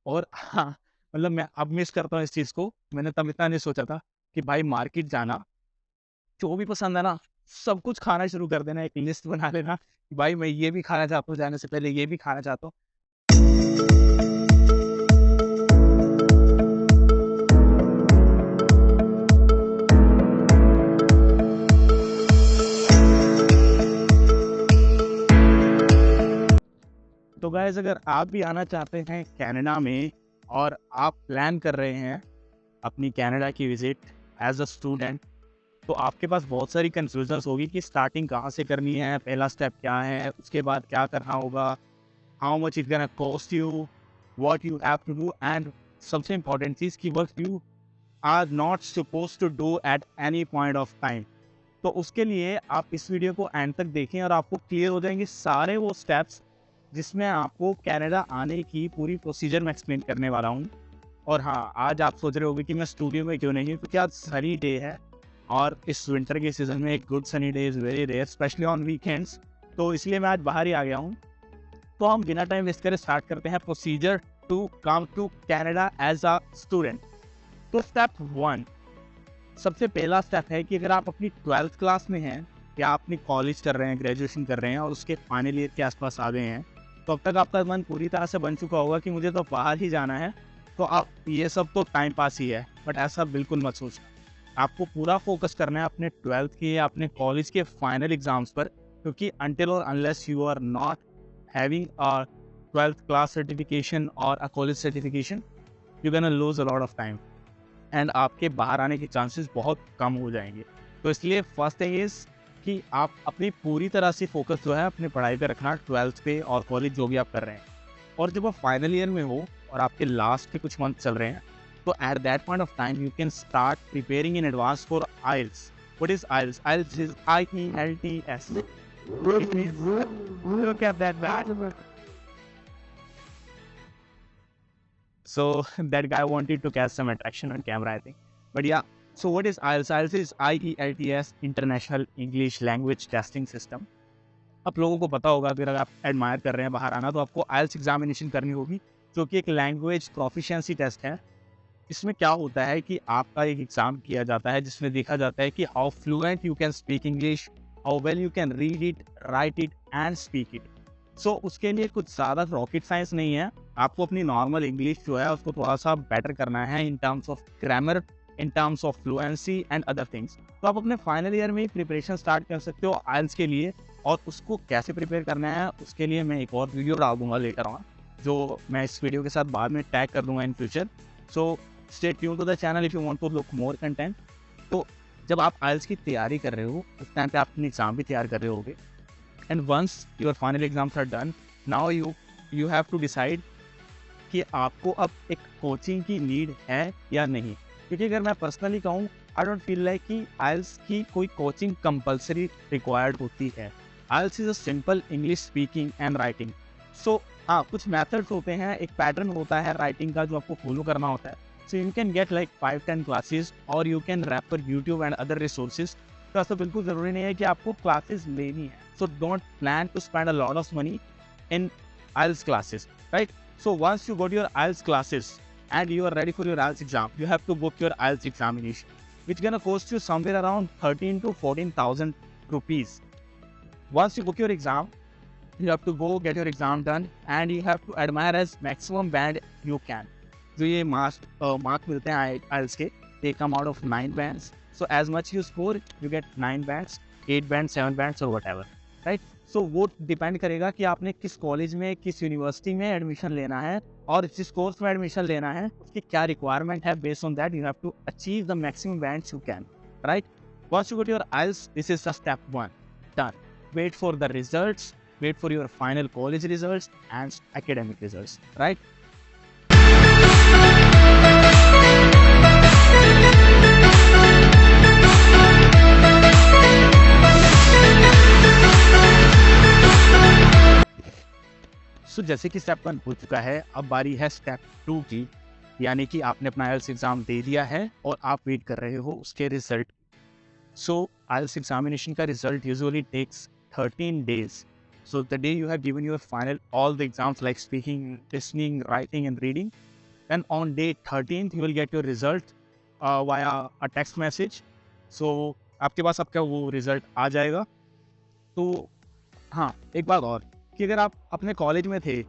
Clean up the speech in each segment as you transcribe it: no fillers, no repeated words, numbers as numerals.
और हाँ, मतलब मैं अब मिस करता हूँ इस चीज़ को। मैंने तब इतना नहीं सोचा था कि भाई मार्केट जाना, जो भी पसंद है ना, सब कुछ खाना शुरू कर देना, एक लिस्ट बना लेना कि भाई मैं ये भी खाना चाहता हूँ, जाने से पहले ये भी खाना चाहता हूँ। तो गाइज़ अगर आप भी आना चाहते हैं कनाडा में और आप प्लान कर रहे हैं अपनी कनाडा की विज़िट एज़ अ स्टूडेंट, तो आपके पास बहुत सारी कन्फ्यूज़न्स होगी कि स्टार्टिंग कहाँ से करनी है, पहला स्टेप क्या है, उसके बाद क्या करना होगा, how much it's gonna cost you, what you have to do and सबसे इम्पोर्टेंट चीज़ कि what you are not supposed to do at any point of time. तो उसके लिए आप इस वीडियो को एंड तक देखें और आपको क्लियर हो जाएंगे सारे वो स्टेप्स जिसमें आपको कनाडा आने की पूरी प्रोसीजर मैं एक्सप्लेन करने वाला हूँ। और हाँ, आज आप सोच रहे होंगे कि मैं स्टूडियो में क्यों नहीं हूँ, क्योंकि आज सनी डे है और इस विंटर के सीज़न में एक good sunny day is very rare, specially on weekends. तो इसलिए मैं आज बाहर ही आ गया हूँ। तो हम बिना टाइम वेस्ट करे स्टार्ट करते हैं procedure to come to Canada as a student. तो स्टेप 1, सबसे पहला स्टेप है कि अगर आप अपनी 12th क्लास में हैं या आप अपनी कॉलेज कर रहे हैं, ग्रेजुएशन कर रहे हैं और उसके फाइनल ईयर के आसपास आ गए हैं, तो अब तक आपका मन पूरी तरह से बन चुका होगा कि मुझे तो बाहर ही जाना है, तो आप ये सब तो टाइम पास ही है। बट ऐसा बिल्कुल मत सोचना, आपको पूरा फोकस करना है अपने 12th के या अपने कॉलेज के फाइनल एग्जाम्स पर, क्योंकि अनटिल और unless you are not having a 12th class certification और a college certification, you can lose a lot of time and आपके बाहर आने के चांसेस बहुत कम हो जाएंगे। तो इसलिए फर्स्ट थिंग इज़ कि आप अपनी पूरी तरह से फोकस जो है अपनी पढ़ाई पे रखना, 12th पे और कॉलेज जो भी आप कर रहे हैं। और जब आप फाइनल ईयर में हो और आपके लास्ट के कुछ मंथ चल रहे हैं, तो at that point of time you can start preparing in advance for IELTS. What is IELTS? IELTS is IELTS। It means, look at that man. So that guy wanted to catch some attraction on camera, I think. But yeah, so what is IELTS? IELTS is IELTS, International English Language Testing System. आप लोगों को पता होगा, अगर आप admire कर रहे हैं बाहर आना, तो आपको IELTS एग्जामिनेशन करनी होगी, जो कि एक लैंग्वेज प्रोफिशिएंसी टेस्ट है। इसमें क्या होता है कि आपका एक एग्जाम किया जाता है जिसमें देखा जाता है कि how fluent you can speak English, how well you can read it, write it and speak it. So उसके लिए कुछ ज़्यादा रॉकेट साइंस नहीं है। आपको अपनी नॉर्मल इंग्लिश जो है उसको थोड़ा सा बेटर करना है in terms of grammar, in terms of fluency and other things. तो आप अपने फाइनल ईयर में ही प्रिपरेशन स्टार्ट कर सकते हो आइल्स के लिए। और उसको कैसे प्रिपेयर करना है उसके लिए मैं एक और वीडियो डाल दूंगा लेटर ऑन, जो मैं इस वीडियो के साथ बाद में टैग कर दूंगा in future. So stay tune to the channel if you want to look more content. तो जब आप आइल्स की तैयारी कर रहे हो उस टाइम पे आप अपनी एग्जाम भी तैयार कर रहे होगे, and once your final exams are done, now you have to decide कि आपको अब एक कोचिंग की नीड है या नहीं। क्योंकि अगर मैं पर्सनली कहूँ, आई डोंट फील लाइक कि आइल्स की कोई कोचिंग कंपलसरी रिक्वायर्ड होती है। IELTS is a simple English speaking and writing. So हाँ, कुछ मेथड्स होते हैं, एक पैटर्न होता है राइटिंग का जो आपको फॉलो करना होता है। So you can get like 5-10 classes और you can refer YouTube and other resources. तो ऐसा बिल्कुल ज़रूरी नहीं है कि आपको क्लासेस लेनी है। So don't plan to spend a lot of money in IELTS classes, right? So once you got your IELTS classes and you are ready for your IELTS exam, you have to book your IELTS examination, which gonna cost you somewhere around 13 to 14,000 rupees. Once you book your exam, you have to go get your exam done and you have to admire as maximum band you can. जो ये mark मिलते हैं IELTS के, they come out of 9 bands. So as much you score, you get 9 bands, 8 bands, 7 bands or whatever, right? So वो depend करेगा कि आपने किस कॉलेज में, किस यूनिवर्सिटी में एडमिशन लेना है और जिस कोर्स में एडमिशन लेना है उसकी क्या रिक्वायरमेंट है। Based on that you have to achieve the maximum bands you can, right? Once you got your IELTS, this is the step 1 done. Wait for the results, wait for your final college results and academic results, right? So, जैसे कि step 1 हो चुका है, अब बारी है step 2 की, यानी कि आपने अपना IELTS एग्जाम दे दिया है और आप वेट कर रहे हो उसके रिजल्ट। सो IELTS एग्जामिनेशन का result usually takes 13 days। So the day you have given your final all the exams like speaking, listening, writing and reading, then on day 13th you will get your result via a text message. So आपके पास आपका वो result आ जाएगा. तो हाँ, एक बात और कि अगर आप अपने कॉलेज में थे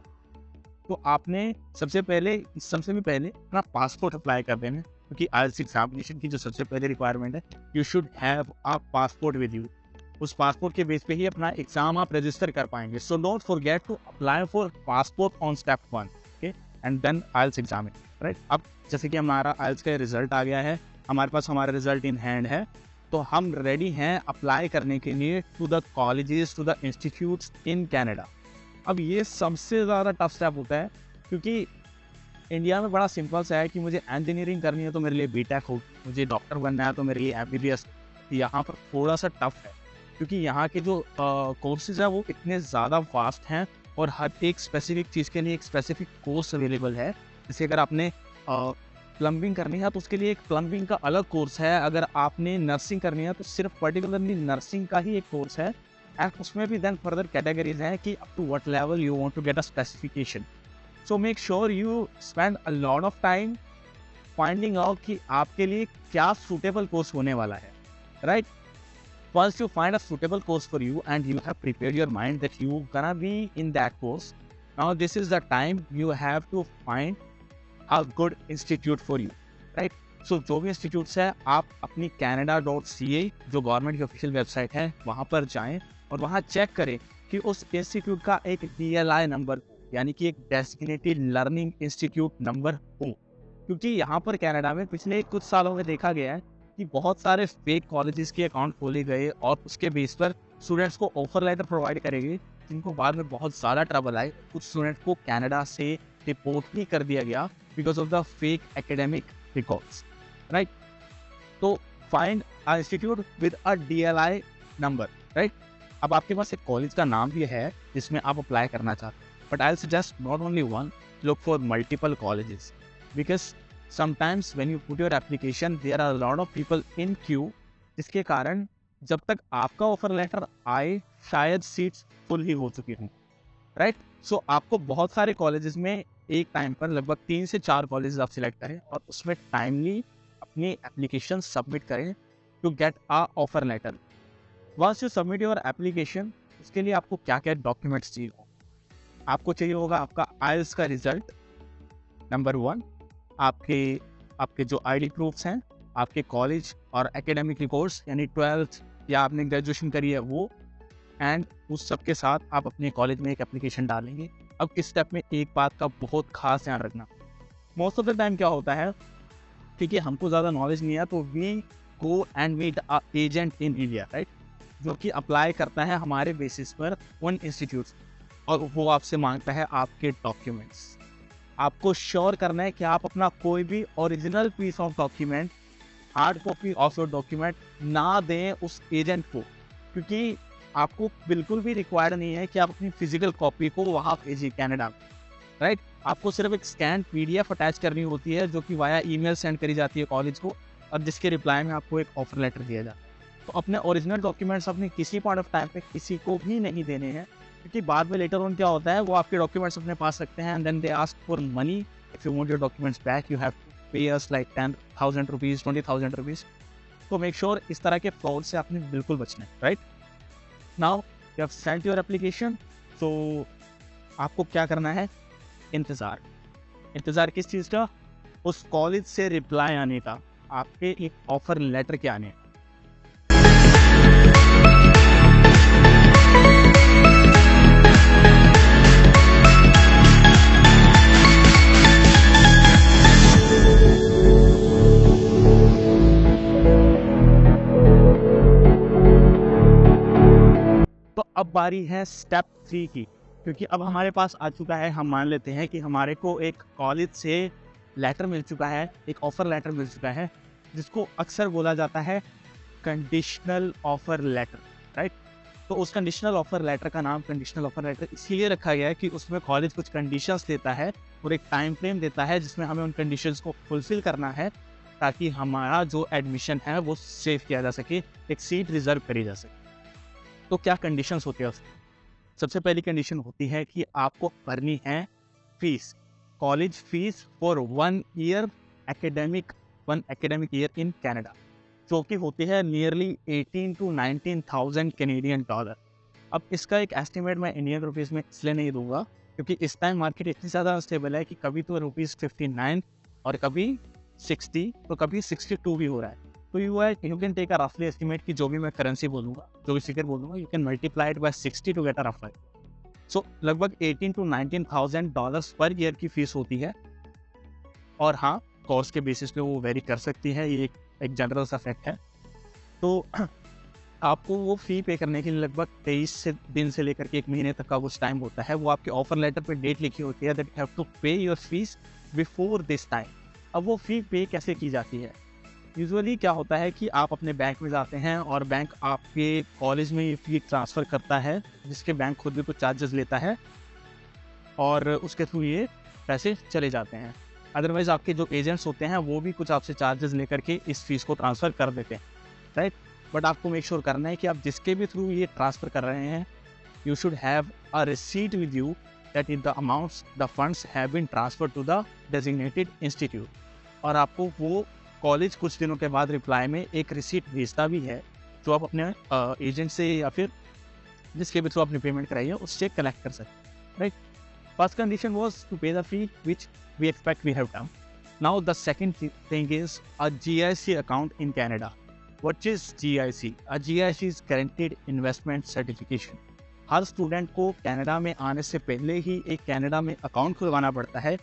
तो आपने सबसे भी पहले अपना पासपोर्ट अप्लाई कर देना, क्योंकि IELTS एग्जामिनेशन की जो सबसे पहले रिक्वायरमेंट है, you should have a passport with you. उस पासपोर्ट के बेस पे ही अपना एग्जाम आप रजिस्टर कर पाएंगे. So don't forget to apply for passport on step 1, okay, and then IELTS exam, right. अब जैसे कि हमारा IELTS का रिजल्ट आ गया है, हमारे पास हमारा रिजल्ट इन हैंड है, तो हम रेडी हैं अप्लाई करने के लिए to the colleges, to the institutes in Canada. अब ये सबसे ज़्यादा टफ स्टेप होता है, क्योंकि इंडिया में बड़ा सिंपल सा है कि मुझे इंजीनियरिंग करनी है तो मेरे लिए बीटेक हो, मुझे डॉक्टर बनना है तो मेरे लिए MBBS. यहाँ पर थोड़ा सा टफ है, क्योंकि यहाँ के जो कोर्सेज हैं वो इतने ज़्यादा वास्ट हैं और हर एक स्पेसिफिक चीज़ के लिए एक स्पेसिफिक कोर्स अवेलेबल है. जैसे अगर आपने प्लम्बिंग करनी है तो उसके लिए एक प्लम्बिंग का अलग कोर्स है, अगर आपने नर्सिंग करनी है तो सिर्फ पर्टिकुलरली नर्सिंग का ही एक कोर्स है, एंड उसमें भी देन फर्दर कैटेगरीज हैं कि up to what level you want to get a specification. So make sure you spend a lot of time finding out कि आपके लिए क्या सूटेबल कोर्स होने वाला है, right. Once you find a suitable course for you and you have prepared your mind that you gonna be in that course, now this is the time you have to find a good institute for you, right. So जो भी institutes है, आप अपनी canada.ca जो government की official website है वहाँ पर जाएं और वहाँ चेक करें कि उस इंस्टीट्यूट का एक DLI नंबर हो, यानी कि एक डेजिग्नेटेड लर्निंग इंस्टीट्यूट नंबर हो. क्योंकि यहाँ पर कनाडा में पिछले कुछ सालों में देखा गया है कि बहुत सारे फेक कॉलेजेस के अकाउंट खोले गए और उसके बेस पर स्टूडेंट्स को ऑफर लेटर प्रोवाइड करेंगे, जिनको बाद में बहुत ज़्यादा ट्रबल आए. कुछ स्टूडेंट्स को कनाडा से रिपोर्ट भी कर दिया गया because of the fake academic records, right. तो find a institute with a DLI number, right. अब आपके पास एक कॉलेज का नाम भी है जिसमें आप अप्लाई करना चाहते हैं, but I suggest not only one, look for multiple colleges, because sometimes when you put your application there are a lot of people in queue, जिसके कारण जब तक आपका ऑफर लेटर आए शायद सीट्स फुल ही हो चुकी हों, राइट. सो आपको बहुत सारे कॉलेजेस में एक टाइम पर लगभग 3 से 4 कॉलेजेस आप सिलेक्ट करें और उसमें टाइमली अपनी एप्लीकेशन सबमिट करें to get a offer letter. Once you submit your application, उसके लिए आपको क्या क्या डॉक्यूमेंट्स चाहिए हो. आपको चाहिए होगा आपका IELTS का रिजल्ट नंबर 1, आपके जो ID प्रूफ्स हैं, आपके कॉलेज और एकेडमिक रिकॉर्ड्स यानी 12th या आपने ग्रेजुएशन करी है वो, एंड उस सब के साथ आप अपने कॉलेज में एक एप्लीकेशन डालेंगे. अब इस स्टेप में एक बात का बहुत खास ध्यान रखना, मोस्ट ऑफ द टाइम क्या होता है, क्योंकि हमको ज़्यादा नॉलेज नहीं है तो we go and meet a agent in India, right, जो कि अप्लाई करता है हमारे बेसिस पर उन इंस्टीट्यूट्स, और वो आपसे मांगता है आपके डॉक्यूमेंट्स. आपको श्योर करना है कि आप अपना कोई भी original piece of document, hard copy of your document ना दें उस एजेंट को, क्योंकि आपको बिल्कुल भी रिक्वायर्ड नहीं है कि आप अपनी फिजिकल कॉपी को वहाँ भेजिए कनाडा में, राइट. आपको सिर्फ एक स्कैन PDF अटैच करनी होती है जो कि वाया ईमेल सेंड करी जाती है कॉलेज को, और जिसके रिप्लाई में आपको एक ऑफर लेटर दिया जाता है. तो अपने ओरिजिनल डॉक्यूमेंट्स अपने किसी पॉइंट ऑफ टाइम पे किसी को भी नहीं देने हैं, क्योंकि बाद में लेटर ऑन क्या होता है, वो आपके डॉक्यूमेंट्स अपने पास रखते हैं and then they ask for money. If you want your documents back you have to pay us like 10,000 rupees, 20,000 rupees. तो मेक श्योर इस तरह के फ्रॉड से आपने बिल्कुल बचना है, right. Now you have sent your application, तो आपको क्या करना है, इंतज़ार किस चीज़ का, उस कॉलेज से रिप्लाई आने का, आपके एक ऑफर लेटर के आने. तो अब बारी है स्टेप 3 की, क्योंकि अब हमारे पास आ चुका है, हम मान लेते हैं कि हमारे को एक कॉलेज से लेटर मिल चुका है, एक ऑफर लेटर मिल चुका है, जिसको अक्सर बोला जाता है कंडीशनल ऑफर लेटर, राइट. तो उस कंडीशनल ऑफर लेटर का नाम कंडीशनल ऑफर लेटर इसलिए रखा गया है कि उसमें कॉलेज कुछ कंडीशंस देता है और एक टाइम फ्रेम देता है जिसमें हमें उन कंडीशंस को फुलफिल करना है, ताकि हमारा जो एडमिशन है वो सेव किया जा सके, एक सीट रिजर्व करी जा सके. तो क्या कंडीशंस होती है उसकी? सबसे पहली कंडीशन होती है कि आपको भरनी है fees, college fees for 1 year academic year in Canada, जो कि होती है नियरली 18 to 19,000 कैनेडियन डॉलर। अब इसका एक एस्टिमेट मैं इंडियन रुपीज़ में इसलिए नहीं दूंगा क्योंकि इस टाइम मार्केट इतनी ज़्यादा स्टेबल है कि कभी तो ₹59 और कभी 60 तो कभी 62 भी हो रहा है। तो यू कैन टेक अ रफली एस्टिमेट कि जो भी मैं करेंसी बोलूँगा, जो भी फिगर बोलूँगा, you can multiply it by 60 to get a rough idea. So लगभग 18 to 19,000 डॉलर्स पर ईयर की फीस होती है। और हाँ, कोर्स के बेसिस पे वो वेरी कर सकती है, ये एक जनरल सा फैक्ट है। तो आपको वो फ़ी पे करने के लिए लगभग 23 दिन से लेकर के 1 महीने तक का कुछ टाइम होता है। वो आपके ऑफर लेटर पे डेट लिखी होती है दैट यू हैव टू पे your fees before this time. अब वो फ़ी पे कैसे की जाती है? यूजुअली क्या होता है कि आप अपने बैंक में जाते हैं और बैंक आपके कॉलेज में ये फ़ी ट्रांसफ़र करता है, जिसके बैंक खुद भी कुछ चार्जेस लेता है और उसके थ्रू ये पैसे चले जाते हैं। अदरवाइज़ आपके जो एजेंट्स होते हैं वो भी कुछ आपसे चार्जेस लेकर के इस फीस को ट्रांसफ़र कर देते हैं, राइट? बट आपको मेक श्योर करना है कि आप जिसके भी थ्रू ये ट्रांसफ़र कर रहे हैं, you should have a receipt with you that in the amounts the funds have been transfer to the designated institute. और आपको वो कॉलेज कुछ दिनों के बाद रिप्लाई में एक रिसीट भेजता भी है, जो आप अपने एजेंट से या फिर जिसके भी थ्रू आपने पेमेंट कराई है उससे कलेक्ट कर सकते हैं, right? First condition was to pay the fee which we expect we have done. Now the second thing is a GIC account in Canada. What is GIC? A GIC is Guaranteed Investment Certification. Her student को Canada में आने से पहले ही एक Canada में account खुलवाना पड़ता है,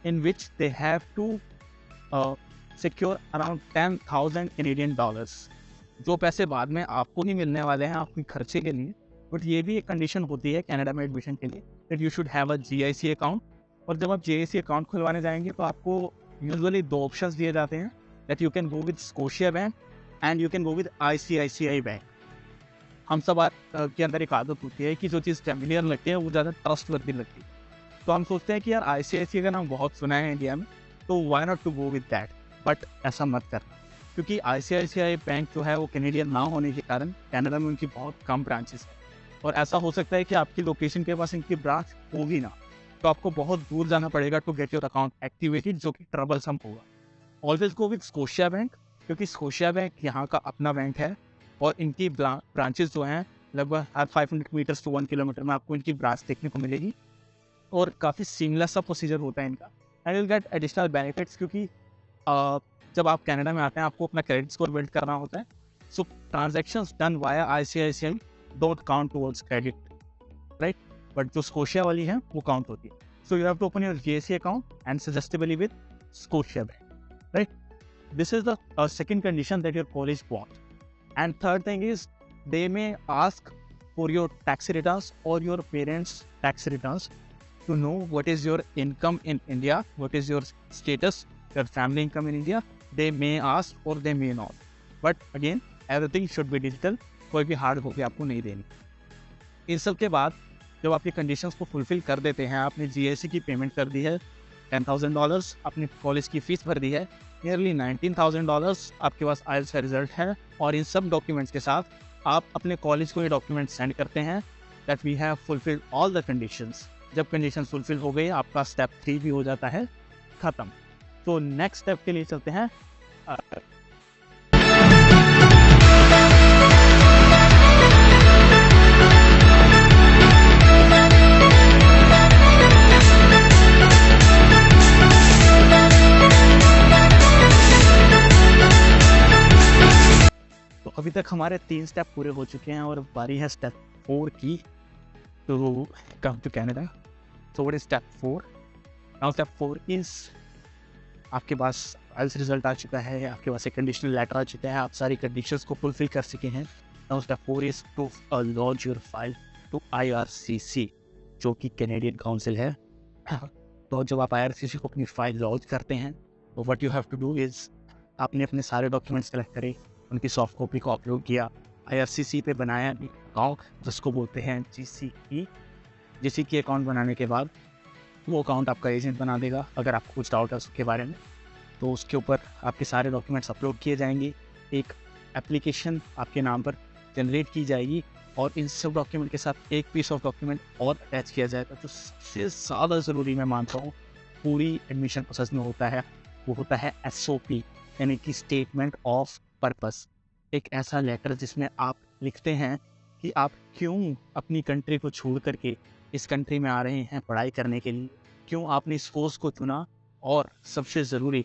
in which they have to secure around 10,000 Canadian dollars. जो पैसे बाद में आपको ही मिलने वाले हैं आपके खर्चे के लिए, बट ये भी एक कंडीशन होती है कनाडा में एडमिशन के लिए that you should have a GIC account. और जब आप JAC अकाउंट खुलवाने जाएंगे तो आपको यूजुअली 2 ऑप्शंस दिए जाते हैं that you can go with Scotia bank and you can go with ICICI bank. हम सब के अंदर एक आदत होती है कि जो चीज़ फैमिलियर लगती है वो ज़्यादा ट्रस्टवर्दी लगती है, तो हम सोचते हैं कि यार ICICI का नाम बहुत सुना है इंडिया में, तो why not to go with that. But ऐसा मत करना, क्योंकि ICICI बैंक जो है वो कैनेडियन ना होने के कारण कनाडा में उनकी बहुत कम ब्रांचेस हैं और ऐसा हो सकता है कि आपकी लोकेशन के पास इनकी ब्रांच होगी ना, तो आपको बहुत दूर जाना पड़ेगा to get your account activated, जो कि ट्रबलसम होगा। Always go with Scotia bank, क्योंकि स्कोशिया बैंक यहाँ का अपना बैंक है और इनकी ब्रांचेस जो हैं लगभग हर 500 मीटर्स टू 1 किलोमीटर में आपको इनकी ब्रांच देखने को मिलेगी और काफ़ी सीमलेस सा प्रोसीजर होता है इनका and will get additional benefits, क्योंकि जब आप कनाडा में आते हैं आपको अपना क्रेडिट स्कोर बिल्ड करना होता है। So transactions done via ICICI don't count towards credit, right? But जो स्कोशिया वाली है वो काउंट होती है। So you have to open your JAC account and suggestably with Scotia bank, right? This is the second condition that your college want. And third thing is they may ask for your tax returns और your parents tax returns to know what is your income in India, what is your status, your family income in India. They may ask और they may not, but again everything should be digital, कोई भी hard copy आपको नहीं देनी। इन सब के बाद जब आप ये कंडीशंस को फुलफिल कर देते हैं, आपने GIC की पेमेंट कर दी है $10,000, अपने कॉलेज की फ़ीस भर दी है नियरली $19,000, आपके पास IELTS का रिजल्ट है और इन सब डॉक्यूमेंट्स के साथ आप अपने कॉलेज को ये डॉक्यूमेंट सेंड करते हैं that we have fulfilled all the conditions. जब कंडीशन फुलफिल हो गई आपका स्टेप 3 भी हो जाता है ख़त्म। तो नेक्स्ट स्टेप के लिए चलते हैं। अभी तक हमारे 3 स्टेप पूरे हो चुके हैं और बारी है स्टेप 4 की, तो come to Canada. So what is step 4? Now step 4 is आपके पास IELTS रिजल्ट आ चुका है, आपके पास एक कंडीशनल लेटर आ चुका है, आप सारी कंडीशंस को फुलफिल कर सके हैं। Now step 4 is to launch your file to IRCC, जो कि कैनेडियन काउंसिल है। तो जब आप IRCC को अपनी फाइल लॉन्च करते हैं तो what you have to do is आपने अपने सारे डॉक्यूमेंट्स कलेक्ट करे, उनकी सॉफ्ट कॉपी को अपलोड किया, IRCC पे बनाया अकाउंट जिसको बोलते हैं GCE अकाउंट बनाने के बाद वो अकाउंट आपका एजेंट बना देगा। अगर आपको कुछ डाउट है उसके बारे में तो उसके ऊपर आपके सारे डॉक्यूमेंट्स अपलोड किए जाएंगे, एक एप्लीकेशन आपके नाम पर जनरेट की जाएगी और इन सब डॉक्यूमेंट के साथ एक पीस ऑफ डॉक्यूमेंट और अटैच किया जाएगा जो सबसे ज़्यादा ज़रूरी मैं मानता हूँ पूरी एडमिशन प्रोसेस में होता है, वो होता है SOP, यानी कि स्टेटमेंट ऑफ पर्पस। एक ऐसा लेटर जिसमें आप लिखते हैं कि आप क्यों अपनी कंट्री को छोड़ करके इस कंट्री में आ रहे हैं पढ़ाई करने के लिए, क्यों आपने इस कोर्स को चुना, और सबसे ज़रूरी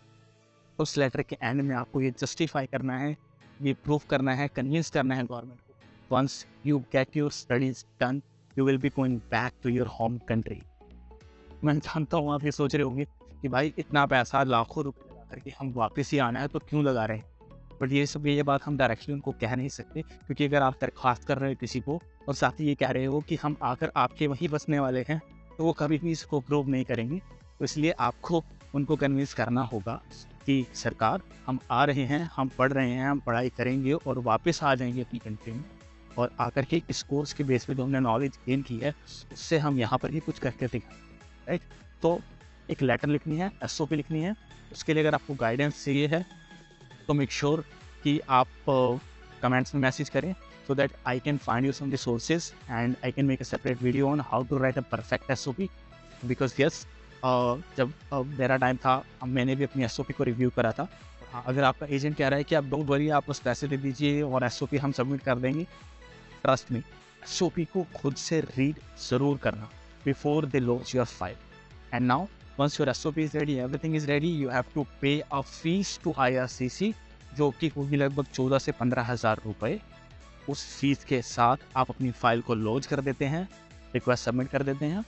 उस लेटर के एंड में आपको ये जस्टिफाई करना है, ये प्रूफ करना है, कन्विंस करना है गवर्नमेंट को। Once you get your studies done, you will be going back to your home country. मैं जानता हूँ आप ये सोच रहे होंगे कि भाई इतना पैसा लाखों रुपए लगा करके हम वापस ही आना है तो क्यों लगा रहे हैं, बट ये बात हम डायरेक्टली उनको कह नहीं सकते, क्योंकि अगर आप दरख्वास्त कर रहे हो किसी को और साथ ही ये कह रहे हो कि हम आकर आपके वहीं बसने वाले हैं, तो वो कभी भी इसको प्रूव नहीं करेंगे। तो इसलिए आपको उनको कन्विंस करना होगा कि सरकार हम आ रहे हैं, हम पढ़ रहे हैं, हम पढ़ाई करेंगे और वापस आ जाएंगे अपनी कंट्री में, और आकर के इस कोर्स के बेस पे जो हमने नॉलेज गेन की है उससे हम यहाँ पर ही कुछ करके दिखाएं, राइट। तो एक लेटर लिखनी है, SOP लिखनी है। उसके लिए अगर आपको गाइडेंस चाहिए है तो मेक श्योर कि आप कमेंट्स में मैसेज करें, so that I can find you some resources and I can make a separate video on how to write a perfect SOP, because yes, जब मेरा टाइम था मैंने भी अपनी SOP को रिव्यू करा था। हाँ, अगर आपका एजेंट कह रहा है कि आप डोंट वरी, आप बस पैसे दे दीजिए और SOP हम सबमिट कर देंगे, ट्रस्ट मी, SOP को खुद से रीड ज़रूर करना before they launch your file. And now once your SOP is ready, everything is ready, you have to pay a fees to IRCC, जो कि होगी लगभग 14 से 15 हज़ार रुपये। उस फीस के साथ आप अपनी फाइल को लॉन्च कर देते हैं, रिक्वेस्ट सबमिट कर देते हैं।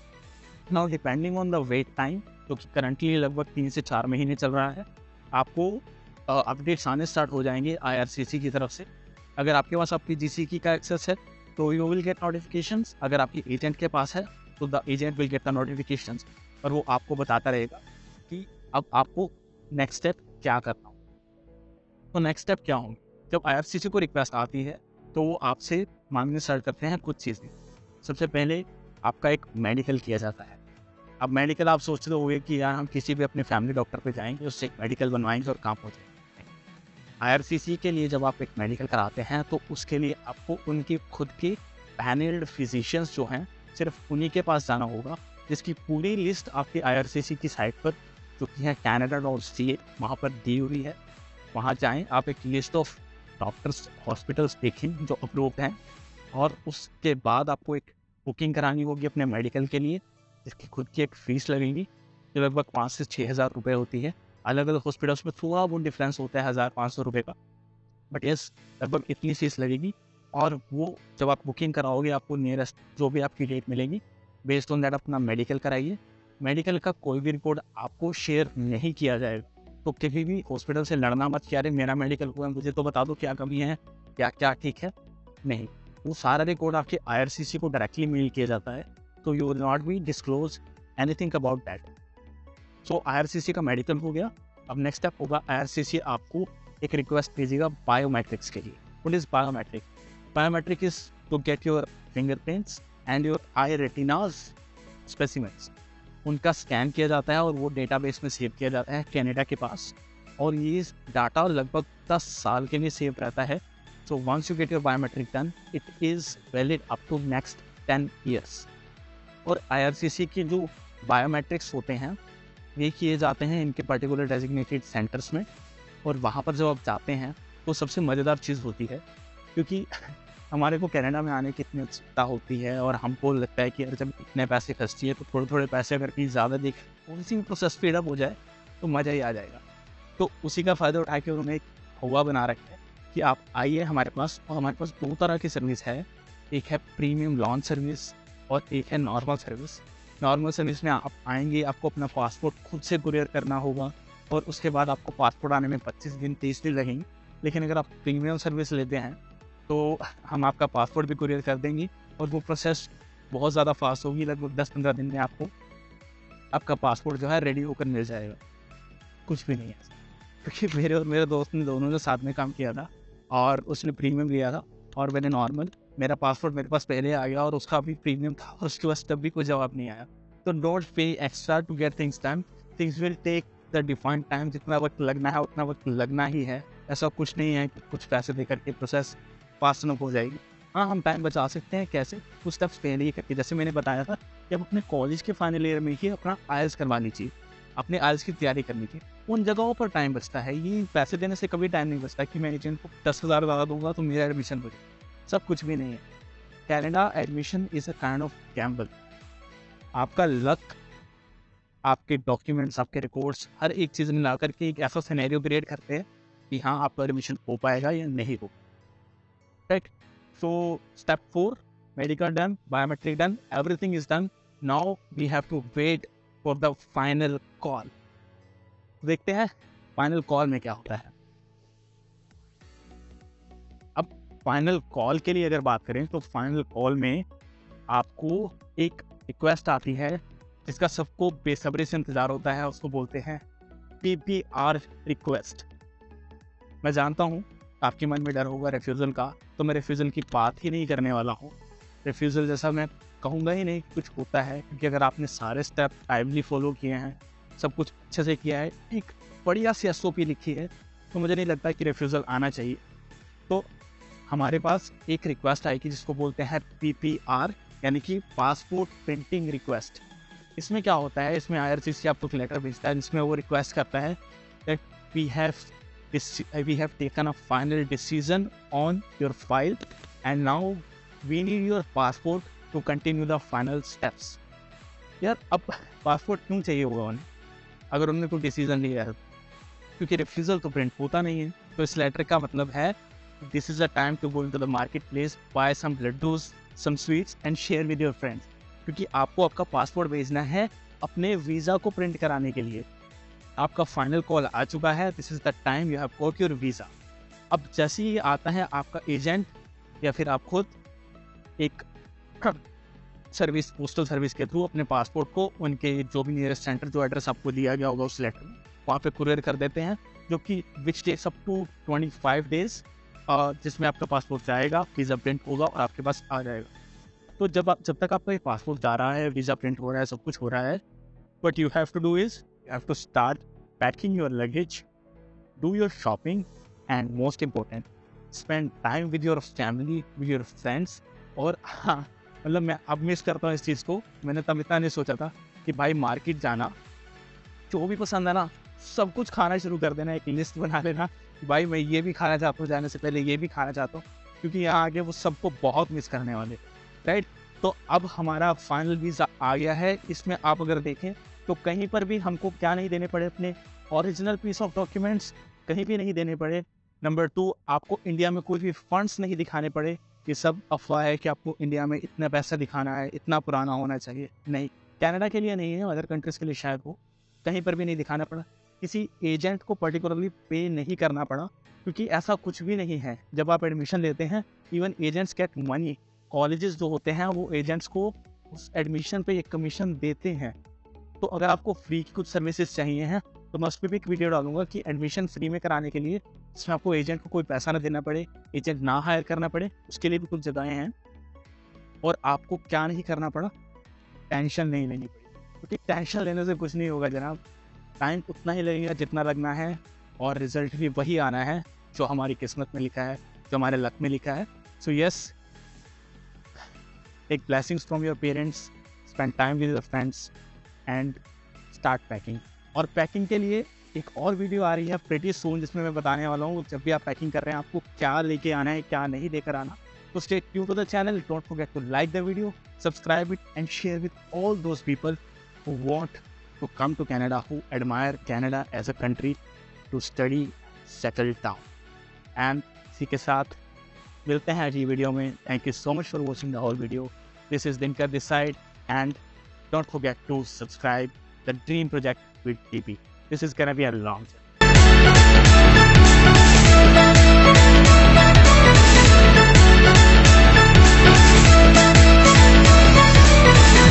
Now depending on the wait time, जो कि करंटली लगभग 3 से 4 महीने चल रहा है, आपको अपडेट्स आने स्टार्ट हो जाएंगे IRCC की तरफ से। अगर आपके पास आपकी GCK का एक्सेस है तो यू विल गेट नोटिफिकेशंस, अगर आपकी एजेंट के पास है तो the agent will get the notifications, और वो आपको बताता रहेगा कि अब आपको नेक्स्ट स्टेप क्या करना हो। तो नेक्स्ट स्टेप क्या होंगे, जब IRCC को रिक्वेस्ट आती है तो वो आपसे मांगने स्टार्ट करते हैं कुछ चीज़ें। सबसे पहले आपका एक मेडिकल किया जाता है। अब मेडिकल आप सोचते होंगे कि यार हम किसी भी अपने फैमिली डॉक्टर पे जाएंगे, उससे एक मेडिकल बनवाएंगे और काम हो जाएगा। IRCC के लिए जब आप एक मेडिकल कराते हैं तो उसके लिए आपको उनके खुद के पैनल्ड फिजिशियंस जो हैं, सिर्फ उन्हीं के पास जाना होगा, जिसकी पूरी लिस्ट आपकी IRCC की साइट पर, जो कि है canada.ca, वहाँ पर दी हुई है। वहाँ जाएं, आप एक लिस्ट ऑफ डॉक्टर्स, हॉस्पिटल्स देखें जो अप्रूव्ड हैं, और उसके बाद आपको एक बुकिंग करानी होगी अपने मेडिकल के लिए, जिसकी खुद की एक फ़ीस लगेगी जो लगभग 5 से 6 हज़ार रुपये होती है। अलग अलग हॉस्पिटल्स में थोड़ा बहुत डिफरेंस होता है 1,500 रुपये का, बट यस लगभग इतनी फीस लगेगी। और वो जब आप बुकिंग कराओगे आपको नियरेस्ट जो भी आपकी डेट मिलेगी, बेस्ड ऑन दैट अपना मेडिकल कराइए। मेडिकल का कोई भी रिपोर्ट आपको शेयर नहीं किया जाएगा, तो कभी भी हॉस्पिटल से लड़ना मत कि अरे मेरा मेडिकल हुआ है, मुझे तो बता दो क्या कमी है, क्या क्या ठीक है। नहीं, वो सारा रिकॉर्ड आपके IRCC को डायरेक्टली मेल किया जाता है, तो you will not be disclose anything about that. So IRCC का मेडिकल हो गया। अब नेक्स्ट स्टेप होगा, IRCC आपको एक रिक्वेस्ट भेजेगा बायोमेट्रिक्स के लिए। What is biometric? Biometric is to get your fingerprints and your eye retinas specimens. उनका स्कैन किया जाता है और वो डेटाबेस में सेव किया जाता है कनाडा के पास, और ये डाटा लगभग 10 साल के लिए सेव रहता है। So once you get your biometric done, it is valid up to next 10 years. और IRCC के जो बायोमेट्रिक्स होते हैं ये किए जाते हैं इनके पर्टिकुलर डेजिग्नेटेड सेंटर्स में, और वहाँ पर जब आप जाते हैं तो सबसे मज़ेदार चीज़ होती है, क्योंकि हमारे को कनाडा में आने की इतनी उत्सुकता होती है और हमको लगता है कि यार जब इतने पैसे खर्ची है तो थोड़े थोड़े पैसे अगर कहीं ज़्यादा देख उसी में प्रोसेस स्पीड अप हो जाए तो मज़ा ही आ जाएगा। तो उसी का फ़ायदा उठा के उन्होंने एक हुआ बना रखा है कि आप आइए हमारे पास, और हमारे पास 2 तरह की सर्विस है। एक है प्रीमियम लॉन्च सर्विस और एक है नॉर्मल सर्विस। नॉर्मल सर्विस में आप आएंगे, आपको अपना पासपोर्ट खुद से कुरियर करना होगा, और उसके बाद आपको पासपोर्ट आने में 25 दिन 30 दिन लगेंगे। लेकिन अगर आप प्रीमियम सर्विस लेते हैं तो हम आपका पासपोर्ट भी कुरियर कर देंगे, और वो प्रोसेस बहुत ज़्यादा फास्ट होगी। लगभग 10-15 दिन में आपको आपका पासपोर्ट जो है रेडी होकर मिल जाएगा। कुछ भी नहीं है, क्योंकि मेरे और मेरे दोस्त ने दोनों ने साथ में काम किया था, और उसने प्रीमियम लिया था और मैंने नॉर्मल। मेरा पासपोर्ट मेरे पास पहले आ गया और उसका भी प्रीमियम था, और उसके बाद तब भी कोई जवाब नहीं आया। तो don't pay extra to get things time, things will take the defined time. जितना वक्त लगना है उतना वक्त लगना ही है। ऐसा कुछ नहीं है कि कुछ पैसे देकर के प्रोसेस फास्ट हो जाएगी। हाँ, हम टाइम बचा सकते हैं कैसे? कुछ स्टेप्स पहले ही करके, जैसे मैंने बताया था कि आप अपने कॉलेज के फाइनल ईयर में ही अपना आइल्स करवा लीजिए, अपने आइल्स की तैयारी कर लीजिए। उन जगहों पर टाइम बचता है, ये पैसे देने से कभी टाइम नहीं बचता कि मैं एजेंट को 10,000 ज़्यादा दूँगा तो मेरा एडमिशन हो जाए, सब कुछ भी नहीं है। Canada admission is a kind of Gamble. आपका लक, आपके डॉक्यूमेंट्स, आपके रिकॉर्ड्स, हर एक चीज़ मिला कर के एक ऐसा सिनेरियो क्रिएट करते हैं कि हाँ, आपका एडमिशन हो पाएगा या नहीं हो, right? So step 4, medical done, biometric done, everything is done. Now we have to wait for the final call. देखते हैं फाइनल कॉल में क्या होता है। अब फाइनल कॉल के लिए अगर बात करें तो फाइनल कॉल में आपको एक रिक्वेस्ट आती है जिसका सबको बेसब्री से इंतजार होता है, उसको बोलते हैं PPR रिक्वेस्ट। मैं जानता हूँ आपके मन में डर होगा रेफ्यूज़ल का, तो मैं रेफ्यूज़ल की बात ही नहीं करने वाला हूँ। रेफ्यूज़ल जैसा मैं कहूँगा ही नहीं कि कुछ होता है, क्योंकि अगर आपने सारे स्टेप टाइमली फॉलो किए हैं, सब कुछ अच्छे से किया है, एक बढ़िया सी SOP लिखी है, तो मुझे नहीं लगता कि रेफ्यूज़ल आना चाहिए। तो हमारे पास एक रिक्वेस्ट आएगी जिसको बोलते हैं PPR, यानी कि पासपोर्ट प्रिंटिंग रिक्वेस्ट। इसमें क्या होता है, इसमें IRCC आपको एक लेटर भेजता है जिसमें वो रिक्वेस्ट करता है that we have taken a final decision on your file and now we need your passport to continue the final steps। यार अब पासपोर्ट क्यों चाहिए होगा उन्हें अगर उन्होंने कोई डिसीजन लिया है? क्योंकि रिफ्यूज़ल तो प्रिंट होता नहीं है। तो इस लेटर का मतलब है this is a time to go into the market place, buy some laddoos, some sweets and share with your friends, क्योंकि आपको आपका पासपोर्ट भेजना है अपने वीज़ा को प्रिंट कराने के लिए। आपका फाइनल कॉल आ चुका है, this is the time you have got your visa. अब जैसे ही आता है आपका एजेंट या फिर आप खुद एक सर्विस, पोस्टल सर्विस के थ्रू अपने पासपोर्ट को उनके जो भी नियरेस्ट सेंटर, जो एड्रेस आपको दिया गया होगा उस लेटर में, वहाँ पे कुरियर कर देते हैं, जो कि which takes up to 25 days, जिसमें आपका पासपोर्ट जाएगा, वीज़ा प्रिंट होगा और आपके पास आ जाएगा। तो जब तक आपका ये पासपोर्ट जा रहा है, वीज़ा प्रिंट हो रहा है, सब कुछ हो रहा है, what you have to do is you have to start packing your luggage, do your shopping, and most important, spend time with your family, with your friends। और हाँ, मतलब मैं अब मिस करता हूँ इस चीज़ को। मैंने तब इतना नहीं सोचा था कि भाई मार्केट जाना, जो भी पसंद है ना, सब कुछ खाना शुरू कर देना, एक लिस्ट बना लेना कि भाई मैं ये भी खाना चाहता हूँ, जाने से पहले ये भी खाना चाहता हूँ, क्योंकि यहाँ आगे वो सबको बहुत मिस करने वाले, राइट? तो अब हमारा फाइनल वीज़ा आ गया है। इसमें आप अगर देखें तो कहीं पर भी हमको क्या नहीं देने पड़े, अपने ओरिजिनल पीस ऑफ डॉक्यूमेंट्स कहीं भी नहीं देने पड़े। नंबर 2, आपको इंडिया में कोई भी फंड्स नहीं दिखाने पड़े। ये सब अफवाह है कि आपको इंडिया में इतना पैसा दिखाना है, इतना पुराना होना चाहिए। नहीं, कनाडा के लिए नहीं है, अदर कंट्रीज़ के लिए शायद हो, कहीं पर भी नहीं दिखाना पड़ा। किसी एजेंट को पर्टिकुलरली पे नहीं करना पड़ा, क्योंकि ऐसा कुछ भी नहीं है। जब आप एडमिशन लेते हैं, even agents get money. Colleges जो होते हैं वो एजेंट्स को उस एडमिशन पे एक कमीशन देते हैं। तो अगर आपको फ्री की कुछ सर्विसेज चाहिए हैं तो मैं उस पर भी एक वीडियो डालूंगा कि एडमिशन फ्री में कराने के लिए इसमें आपको एजेंट को कोई पैसा ना देना पड़े, एजेंट ना हायर करना पड़े, उसके लिए भी कुछ जगहें हैं। और आपको क्या नहीं करना पड़ा, टेंशन नहीं लेनी पड़ी, क्योंकि टेंशन लेने से कुछ नहीं होगा जनाब। टाइम उतना ही लगेगा जितना लगना है, और रिजल्ट भी वही आना है जो हमारी किस्मत में लिखा है, जो हमारे लक में लिखा है। So yes, take blessings from your parents, spend time with your friends and start packing. और पैकिंग के लिए एक और वीडियो आ रही है प्रीटी सून, जिसमें मैं बताने वाला हूँ जब भी आप पैकिंग कर रहे हैं आपको क्या लेके आना है, क्या नहीं लेकर आना। तो stay tuned to the channel, don't forget to like the video, subscribe it and share with all those people who want to come to Canada, who admire Canada as a country to study, settle down। And इसी के साथ मिलते हैं अगली video में। Thank you so much for watching the whole video. This is Dinkar this side, and don't forget to subscribe the Dream Project with TP। This is gonna be a long journey।